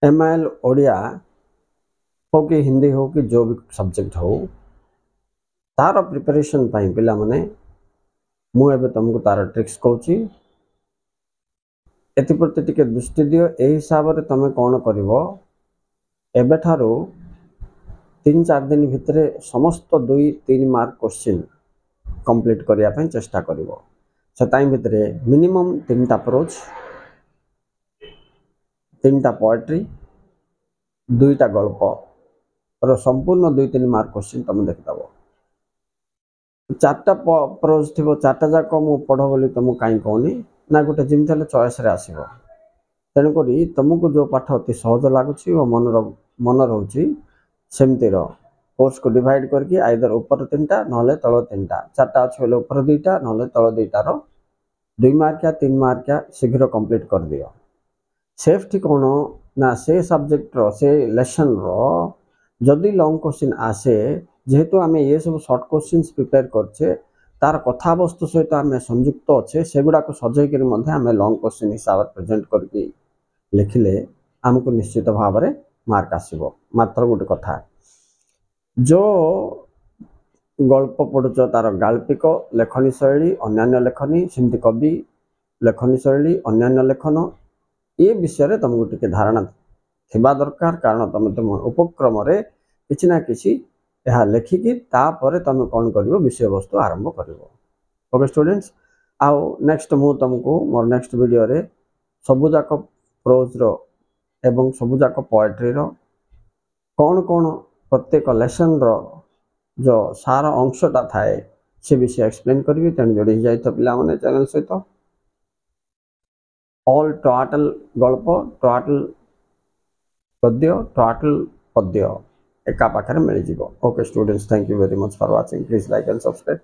MIL Odia हो कि हिंदी हो कि जो भी सब्जेक्ट हो तार प्रिपरेशन पाई पिला माने मु एबे तुमको तार ट्रिक्स कहूची एति प्रति टिके दृष्टि दियो। ए हिसाब रे तमे कोन करिवो एबे ठारो 3-4 दिन भितरे समस्त 2-3 मार्क क्वेश्चन कंप्लीट करिया पई चेष्टा करिवो। से टाइम भितरे मिनिमम 3टा प्रोज 3टा पोएट्री 2टा गल्प और संपूर्ण 2-3 मार्क क्वेश्चन तमे देखदबो। 4टा प्रोज थिबो 4टा जाक मु पढो बोली तुमको काई कहनी ना गोटे जिमि थले चॉइस रे आसीबो। तेणु करी तुमको जो पाठ अति सहज लगुच मन रोची सेमती कोर्स को डिवाइड करके आइदर ऊपर 3टा ना तल 3टा 4टा अच्छे बोले ऊपर 2टा ना तल 2टार 2 मार्किया 3 मार्किया शीघ्र कंप्लीट कर दियो। सेफ्टी कौन ना से सब्जेक्ट रो से लेसन रो जदि लॉन्ग क्वेश्चन आसे जेहेतु आम ये सब शॉर्ट क्वेश्चन प्रिपेयर करछे तार कथा वस्तु सहित आम संयुक्त अच्छे सेगुड़ा को सजैक आम लॉन्ग क्वेश्चन हिसाब से प्रेजेंट करके लिखिले आमको निश्चित भाव में मार्क आसो। मात्र गोटे कथा जो गल्प पढ़ुच तार गाल्पिक लेखनी शैली अन्य लेखनी सेमती कवि लेखनी शैली अन्य लेखन ये विषय तुमको टिके धारणा थिबा दरकार कारण तुम उपक्रम किसी ना किसी यह लेखिकी तापर तुम कौन कर विषय वस्तु आरंभ कर। ओके स्टूडेंट्स आउ नेक्स्ट मु तुमको मोर नेक्स्ट वीडियो रे सबुजाक प्रोज रो एवं सबुजाक पोएट्री रो कौन कौन प्रत्येक लेसन रो जो सार अंशटा थाए से विषय एक्सप्लेन करी तेणु जोड़ी जाए पिला माने चैनल सहित ऑल टोटल गल्प टोटल गद्य टोटल पद्य एका पाखरे मिल जिवो। Okay students thank you very much for watching please like and subscribe.